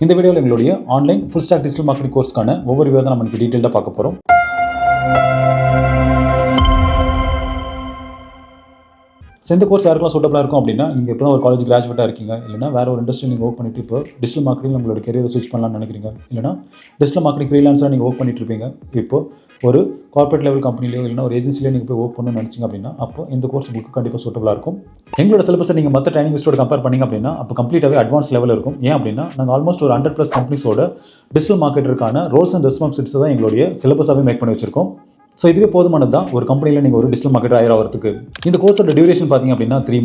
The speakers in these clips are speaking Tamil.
இந்த வீடியோவில் எங்களுடைய online full stack digital marketing கோர்ஸ்க்கான ஒவ்வொரு வீடியோ தான் நம்ம டீட்டெயிலாக பார்க்க போகிறோம். இந்த கோர்ஸ் யாருக்கெல்லாம் சூட்டபிளாக இருக்கும் அப்படின்னா, நீங்கள் இப்போ ஒரு காலேஜ் கிராஜுவேட்டாக இருக்கீங்க, இல்லைனா வேறு ஒரு இண்டஸ்ட்ரி நீங்கள் ஒர்க் பண்ணிட்டு இப்போ டிஜிட்டல் மார்க்கெட்டிங் உங்களோட கெரியரை ஸ்விட்ச் பண்ணலாம்னு நினைக்கிறீங்க, இல்லைனா டிஜிட்டல் மார்க்கெட்டிங் ஃப்ரீலான்ஸாக நீங்கள் ஒர்க் பண்ணிட்டு இருப்பீங்க, இப்போ ஒரு கார்பரேட் லெவல் கம்பெனிலையோ இல்லைனா ஒரு ஏஜென்சிலையோ நீங்கள் போய் ஒர்க் பண்ணணும்னு நினச்சிங்க அப்படின்னா, அப்போ இந்த கோர்ஸ் உங்களுக்கு கண்டிப்பாக சூட்டபிளாக இருக்கும். எங்களோட சிலபஸை நீங்கள் மற்ற ட்ரைனிங் இன்ஸ்டியூட் கம்பேர் பண்ணிங்க அப்படின்னா, அப்போ கம்ப்ளீட்டாகவே அட்வான்ஸ் லெவல் இருக்கும். ஏன் அப்படின்னா, நாங்கள் ஆல்மோஸ்ட் ஒரு 100+ கம்பெனிஸோட டிஜிட்டல் மார்க்கெட்டுக்கான ரோல்ஸ் அண்ட் ரெஸ்பான்சிபிலிட்டிஸை தான் எங்களுடைய சிலபஸாகவே மேக் பண்ணி வச்சிருக்கோம். ஸோ இதுவே போதுமானது தான் ஒரு கம்பெனியில் நீங்கள் ஒரு டிஜிட்டல் மார்க்கெட் ஆகிறதுக்கு. இந்த கோர்ஸோட டியூரேஷன் பார்த்தீங்க அப்படின்னா 3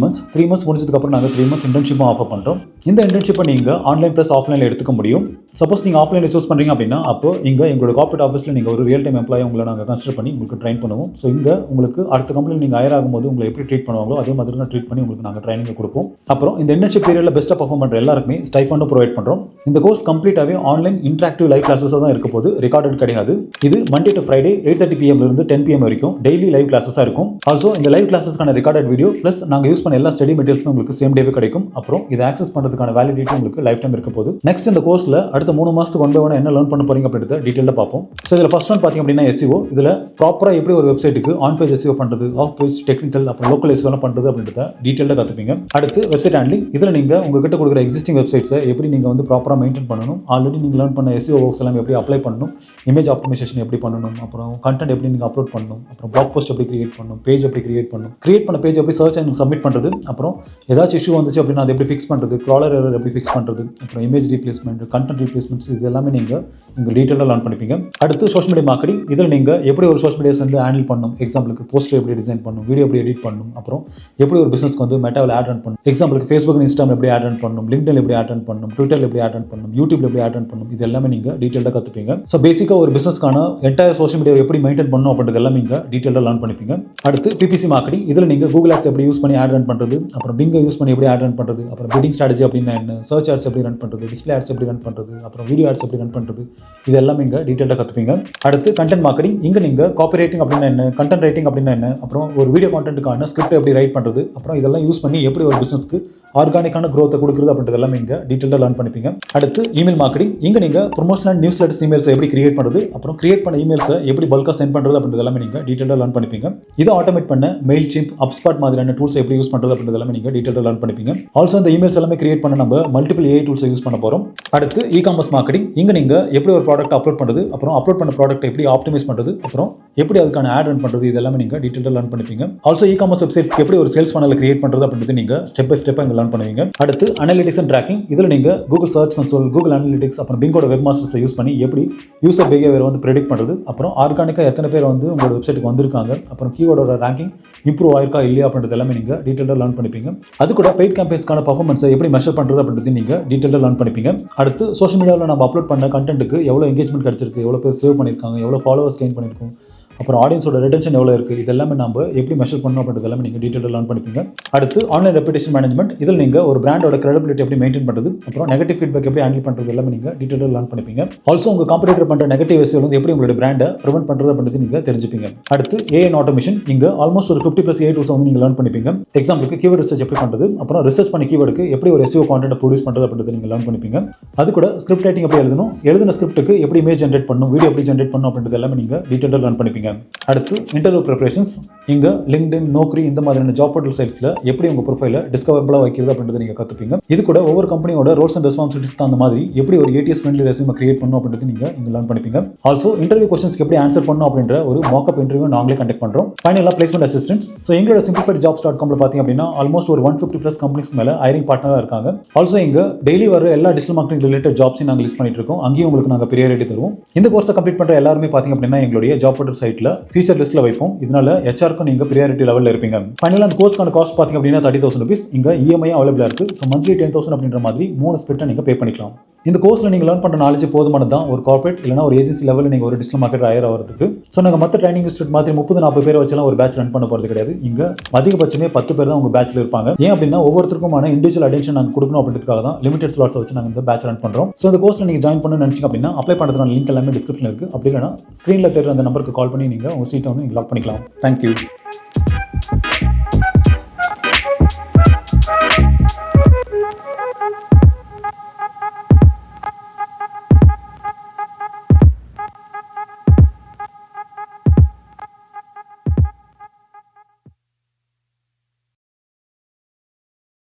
months முடிஞ்சதுக்கப்புறம் நாங்கள் 3 months இன்டர்ன்ஷிப்பும் ஆஃபர் பண்ணுறோம். இந்த இன்டர்ன்ஷிப்பை நீங்கள் ஆன்லைன் ப்ளஸ் ஆஃப்லைனில் எடுத்துக்க முடியும். சப்போஸ் நீங்கள் ஆஃப்லைனில் சூஸ் பண்ணுறீங்க அப்படின்னா, அப்போ இங்கே எங்களோட கார்பரேட் ஆஃபீஸில் நீங்கள் ஒரு ரியல் டைம் எம்ப்ளாயை உங்களை நாங்கள் கன்சிடர் பண்ணி உங்களுக்கு ட்ரைன் பண்ணுவோம். ஸோ இங்கே உங்களுக்கு அடுத்த கம்பெனியில் நீங்கள் ஹையர் ஆகும்போது உங்களை எப்படி ட்ரீட் பண்ணுவாங்களோ அதே மாதிரி தான் ட்ரீட் பண்ணி உங்களுக்கு நாங்கள் ட்ரைனிங் கொடுப்போம். அப்புறம் இந்த இன்டர்ன்ஷிப் பீரியடில் பெஸ்ட்டாக பர்ஃபார்ம் பண்ணுற எல்லாருக்குமே ஸ்டைஃபண்டும் ப்ரொவைட் பண்ணுறோம். இந்த கோர்ஸ் கம்ப்ளீட்டாகவே ஆன்லைன் இன்டராக்டிவ் லைவ் கிளாஸஸாக தான் இருக்க போது, ரெக்கார்டட் கிடையாது. இது Monday to Friday 8:30 PM இருந்து 10 PM வரைக்கும் டெய்லி லைவ் கிளாஸஸாக இருக்கும். ஆல்சோ இந்த லைவ் கிளாஸஸ்க்கான ரெக்கார்டட் வீடியோ ப்ளஸ் நாங்கள் யூஸ் பண்ண எல்லா ஸ்டடி மெட்டீரியல்ஸும் உங்களுக்கு சேம் டேவே கிடைக்கும். அப்புறம் இதை ஆக்சஸ் பண்ணுறதுக்கான வேலிடிட்டி உங்களுக்கு லைஃப் டைம் இருக்க போது. நெக்ஸ்ட் இந்த கோர்ஸில் அடுத்த 3 மாதத்துக்கு ஒன் பை ஒன் என்ன லேர்ன் பண்ண போறீங்க அப்படின்றத டீட்டெயிலாக பார்ப்போம். ஸோ இதில் ஃபர்ஸ்ட் ஒன் பார்த்தீங்க அப்படின்னா SEO. இதில் ப்ராப்பராக எப்படி ஒரு வெப்சைட்டுக்கு ஆன் பேஜ் SEO பண்ணுறது, ஆஃப் பேஜ் டெக்னிக்கல், அப்புறம் லோக்கல் SEO பண்ணுறது அப்படின்றத டீட்டெயிலாக கற்றுப்பீங்க. அடுத்து வெப்சைட் ஹேண்ட்லிங். இதில் நீங்கள் உங்ககிட்ட கொடுக்குற எக்ஸிஸ்டிங் வெப்சைட்ஸை எப்படி நீங்கள் வந்து ப்ராப்பராக மெயின்டைன் பண்ணணும், ஆல்ரெடி நீங்கள் லேர்ன் பண்ண SEO ஒர்க்ஸ் எல்லாம் எப்படி அப்ளை பண்ணணும், இமேஜ் ஆப்டிமைசேஷன் எப்படி பண்ணணும், அப்புறம் கண்டென்ட் எப்படி நீங்கள் அப்லோட் பண்ணணும், அப்புறம் பிளாக் போஸ்ட் எப்படி கிரியேட் பண்ணணும், பேஜ் எப்படி கிரியேட் பண்ணணும், கிரியேட் பண்ண பேஜ் எப்படி சர்ச் அண்ட் சப்மிட் பண்ணுறது, அப்புறம் ஏதாச்சும் இஷ்யூ வந்துச்சு அப்படின்னா அதை எப்படி ஃபிக்ஸ் பண்ணுறது, க்ராலர் எரர் எப்படி ஃபிக்ஸ் பண்ணுறது, அப்புறம் இமேஜ் ரீப்ளேஸ்மெண்ட், கண்டென்ட் ரீப்ளேஸ்மெண்ட்ஸ், இது எல்லாமே நீங்கள் இங்கே டீட்டெயிலாக லேர்ன் பண்ணிப்பீங்க. அடுத்து சோஷியல் மீடியா மார்க்கெட்டிங். இதில் நீங்கள் எப்படி ஒரு சோஷியல் மீடியாஸ் வந்து ஹேண்டில் பண்ணணும், எக்ஸாம்பிளுக்கு போஸ்டர் எப்படி டிசைன் பண்ணணும், வீடியோ எப்படி எடிட் பண்ணணும், அப்புறம் எப்படி ஒரு பிசினஸ்க்கு வந்து மெட்டாவில் ஆட் ரன் பண்ணணும், எக்ஸாம்பிளுக்கு ஃபேஸ்புக் இன்ஸ்டாகிராம் எப்படி ஆட் ரன் பண்ணணும், லிங்க்டின் எப்படி ஆட் ரன் பண்ணணும், ட்விட்டர் எப்படி ஆட் ரன் பண்ணணும், யூடியூப்ல எப்படி ஆட் ரன் பண்ணணும், இது எல்லாமே நீங்கள் டீட்டெயிலாக கற்றுப்பீங்க. ஸோ பேசிக்காக ஒரு பிசினஸ்க்கான என்டையர் சோஷியல் மீடியா எப்படி மெயின்டைன் பண்ணணும் அப்படின்றது எல்லாமே நீங்கள் டீட்டெயிலாக லேர்ன் பண்ணிப்பீங்க. அடுத்து PPC மார்க்கெட்டிங். இதில் நீங்கள் கூகுள் ஆட்ஸ் எப்படி யூஸ் பண்ணி ஆட் ரன் பண்ணுறது, அப்புறம் பிங்கை யூஸ் பண்ணி எப்படி ஆட் ரன் பண்ணுறது, அப்புறம் பிட்டிங் ஸ்ட்ராட்டஜி அப்படின்னா என்ன, சர்ச் ஆட்ஸ் எப்படி ரன் பண்ணுறது, டிஸ்பிளே ஆட்ஸ் எப்படி ரன் பண்ணுறது, அப்புறம் வீடியோ ஆட்ஸ் எப்படி ரன் பண்ணுறது, இது எல்லாமே இங்கே டீட்டெயிலாக கற்றுப்பீங்க. அடுத்து கண்டென்ட் மார்க்கெட்டிங். இங்கே நீங்கள் காப்பி ரைட்டிங் அப்படின்னா என்ன, கண்டென்ட் ரைட்டிங் அப்படின்னா என்ன, அப்புறம் ஒரு வீடியோ கான்டென்ட்டுக்கான ஸ்கிரிப்ட் எப்படி ரைட் பண்ணுறது, அப்புறம் இதெல்லாம் யூஸ் பண்ணி எப்படி ஒரு பிசினஸ்க்கு ஆர்கானிக்கான க்ரோத்தை கொடுக்குறது அப்படின்றது எல்லாமே இங்கே டீட்டெயிலாக லேர்ன் பண்ணிப்பீங்க. அடுத்து இமெயில் மார்க்கெட்டிங். இங்கே நீங்கள் ப்ரொமோஷனல் அண்ட் நியூஸ் லெட்டர்ஸ் இமெயில்ஸை எப்படி கிரியேட் பண்ணுறது, அப்புறம் கிரியேட் பண்ண இமெயில்ஸை எப்படி பல்காக சென்ட் பண்ணுறது அப்படின்றது எல்லாமே நீங்கள் டீட்டெயிலாக லேர்ன் பண்ணிப்பீங்க. இதை ஆட்டோமேட் பண்ண மெயில்சிம்ப், HubSpot மாதிரியான டூல்ஸ் எப்படி யூஸ் பண்ணுறது அப்படின்றது எல்லாமே நீங்கள் டீட்டெயிலாக லேர்ன் பண்ணிப்பீங்க. ஆல்சோ இந்த இமெயில்ஸ் எல்லாமே கிரியேட் பண்ண நம்ம மல்டிபிள் AI டூல்ஸை யூஸ் பண்ண போகிறோம். அடுத்து இ-காமர்ஸ் மார்க்கெட்டிங். இங்கே நீங்கள் எப்படி ஒரு ப்ராடக்ட் அப்லோட் பண்ணுறது, அப்புறம் அப்லோட் பண்ண ப்ராடக்ட் எப்படி ஆப்டிமைஸ் பண்ணுறது, அப்புறம் எப்படி அதுக்கான ஆட் ரன் பண்ணுறது, இது எல்லாமே நீங்கள் டீட்டெயிலாக லேர்ன் பண்ணிப்பீங்க. ஆல்சோ இ-காமர்ஸ் வெப்சைட்ஸ்க்கு எப்படி ஒரு சேல்ஸ் ஃபனலை கிரியேட் பண்ணுறது அப்படின்றது நீங்கள் ஸ்டெப் பை ஸ்டெப்பாக இங்கே லேர்ன் பண்ணுவீங்க. அடுத்து அனலிட்டிக்ஸ் அண்ட் ட்ராக்கிங். இதில் நீங்கள் Google search console, Google analytics, அப்புறம் பிங்கோட வெப் மாஸ்டர்ஸை யூஸ் பண்ணி எப்படி யூசர் பிஹேவியர் வந்து ப்ரெடிக்ட் பண்ணுறது, அப்புறம் ஆர்கானிக்காக எத்தனை பேர் வந்து உங்களோட வெப்சைட்டுக்கு வந்திருக்காங்க, அப்புறம் கீவேர்டோட ரேங்கிங் இம்ப்ரூவ் ஆயிருக்கா இல்லையா அப்படின்றது எல்லாமே நீங்கள் டீட்டெயிலாக லேர்ன் பண்ணிப்பீங்க. அது கூட பெய்ட் கேம்பெயின்ஸ்க்கான பர்ஃபார்மன்ஸை எப்படி மெஷர் பண்ணுறது அப்படின்றது நீங்கள் டீட்டெயிலாக லேர்ன் பண்ணிப்பீங்க. அடுத்து சோஷியல் மீடியாவில் நம்ம அப்லோட் பண்ண கண்டென்ட்டுக்கு எவ்வளோ எங்கேஜ்மெண்ட் கிடைச்சிருக்கு, எவ்வளோ பேர் சேவ் பண்ணியிருக்காங்க, எவ்வளோ ஃபாலோவர்ஸ் கெயின் பண்ணியிருக்கோம், அப்புறம் ஆடியன்ஸோட ரிட்டென்ஷன் எவ்வளோ இருக்குது, இது எல்லாமே நம்ம எப்படி மெஷர் பண்ணணும் அப்படின்றது எல்லாமே நீங்கள் டீட்டெயிலாக லேர்ன் பண்ணிப்பீங்க. அடுத்து ஆன்லைன் ரெப்யூட்டேஷன் மேனேஜ்மெண்ட். இதில் நீங்கள் ஒரு பிராண்டோட கிரெடிபிலிட்டி எப்படி மெயின்டைன் பண்ணுறது, அப்புறம் நெகட்டிவ் ஃபீட்பேக் எப்படி ஹேண்டில் பண்ணுறது எல்லாமே நீங்கள் டீட்டெயிலாக லேர்ன் பண்ணிப்பீங்க. ஆல்சோ உங்கள் காம்படிட்டர் பண்ணுற நெகட்டிவ் SEO வந்து எப்படி உங்களோட பிராண்டை ப்ரிவென்ட் பண்ணுறது அப்படின்றது நீங்கள் தெரிஞ்சுப்பீங்க. அடுத்து AI அண்ட் ஆட்டோமேஷன். இங்கே ஆல்மோஸ்ட் ஒரு 50+ AI டூல்ஸ் வந்து நீங்கள் லேர்ன் பண்ணிப்பீங்க. எக்ஸாம்பிளுக்கு கீவேர்ட் ரிசர்ச் எப்படி பண்ணுறது, அப்புறம் ரிசர்ச் பண்ணி கீவேர்டுக்கு எப்படி ஒரு SEO கான்டென்ட் ப்ரொடியூஸ் பண்ணுறது அப்படின்றது நீங்கள் லேர்ன் பண்ணிப்பீங்க. அது கூட ஸ்கிரிப்ட் ரைட்டிங் எப்படி எழுதணும், எழுதின ஸ்கிரிப்ட்டுக்கு எப்படி இமேஜ் ஜென்ரேட் பண்ணணும், வீடியோ எப்படி ஜென்ரேட் பண்ணணும் அப்படின்றது எல்லாமே நீங்கள் டீட்டெயிலாக லேர்ன் பண்ணிப்பீங்க. அடுத்து இன்டர்வியூ ப்ரிப்பரேஷன்ஸ். இங்கே லிங்க்டின், நோக்கரி இந்த மாதிரியான ஜாப் போர்ட்டல் சைட்ஸில் எப்படி உங்கள் ப்ரொஃபைலை டிஸ்கவரபிளாக வைக்கிறது அப்படின்றத நீங்கள் கற்றுப்பீங்க. இது கூட ஒவ்வொரு கம்பெனியோட ரோல்ஸ் அண்ட் ரெஸ்பான்சிபிலிட்டிஸ் அந்த மாதிரி எப்படி ஒரு ATS ஃப்ரெண்ட்லி ரெஸ்யூமை கிரியேட் பண்ணணும் அப்படின்றது நீங்கள் இங்கே லேர்ன் பண்ணிப்பீங்க. ஆல்சோ இன்டர்வியூ கொஸ்டின்ஸ்க்கு எப்படி ஆன்சர் பண்ணணும் அப்படின்ற ஒரு மாக்அப் இன்டர்வியூ நாங்களே கண்டக்ட் பண்ணுறோம். ஃபைனலாக பிளேஸ்மெண்ட் அசிஸ்டன்ஸ். ஸோ எங்களோட Simplified Jobs.comல பார்த்தீங்க அப்படின்னா ஆல்மோஸ்ட் ஒரு 150+ கம்பெனிஸ் மேலே ஹைரிங் பார்ட்னராக இருக்காங்க. ஆல்சோ இங்கே டெய்லி வர எல்லா டிஜிட்டல் மார்க்கெட்டிங் ரிலேட்டட் ஜாப்ஸையும் நாங்கள் லிஸ்ட் பண்ணிட்டு இருக்கோம். அங்கேயும் உங்களுக்கு நாங்கள் ப்ரியாரிட்டி தருவோம். இந்த கோர்ஸை கம்ப்ளீட் பண்ணுற எல்லாருமே பார்த்தீங்க அப்படின்னா எங்களுடைய ஜாப் போர்ட்டல் சைட்டில் ஃபீச்சர் லிஸ்ட்டில் வைப்போம். இதனால HRக்கும் நீங்கள் ப்ரியாரிட்டி லெவலில் இருப்பீங்க. ஃபைனலாக அந்த கோர்ஸ்க்கான காஸ்ட் பார்த்தீங்க அப்படின்னா 30,000 rupees. இங்கே EMI அவைலபிளாக இருக்குது. ஸோ மந்த்லி 10,000 அப்படின்ற மாதிரி 3 ஸ்பிரிட்டை நீங்கள் பே பண்ணிக்கலாம். இந்த கோர்ஸில் நீங்கள் லேர்ன் பண்ணுற நாலேஜ் போதுமானது தான் ஒரு கார்பரேட் இல்லைனா ஒரு ஏஜென்சி லெவலில் நீங்கள் ஒரு டிஜிட்டல் மார்க்கெட் ஹையர் ஆகிறதுக்கு. ஸோ நாங்கள் மற்ற ட்ரைனிங் இன்ஸ்டியூட் மாதிரி 30-40 பேர் வச்செல்லாம் ஒரு பேட்ச் ரன் பண்ண போகிறது கிடையாது. இங்கே அதிகபட்சமே 10 பேர் தான் உங்கள் பேட்சில் இருப்பாங்க. ஏன் அப்படின்னா ஒவ்வொருத்தருக்குமான இண்டிவிஜுவல் அட்டென்ஷன் நாங்கள் கொடுக்கணும் அப்படின்றதுக்காக தான் லிமிடெட் ஸ்லாட்ஸ் வச்சு நாங்கள் இந்த பேட்ச் ரன் பண்ணுறோம். ஸோ இந்த கோர்ஸில் நீங்கள் ஜாயின் பண்ணணும்னு நினச்சிங்க அப்படின்னா அப்ளை பண்ணுறதுக்கான லிங்க் எல்லாமே டிஸ்கிரிப்ஷனில் இருக்குது. அப்படி இல்லைனா ஸ்க்ரீனில் தெரியுற அந்த நம்பருக்கு கால் பண்ணி நீங்கள் உங்கள் சீட்டை வந்து நீங்கள் லாக் பண்ணிக்கலாம். தேங்க்யூ.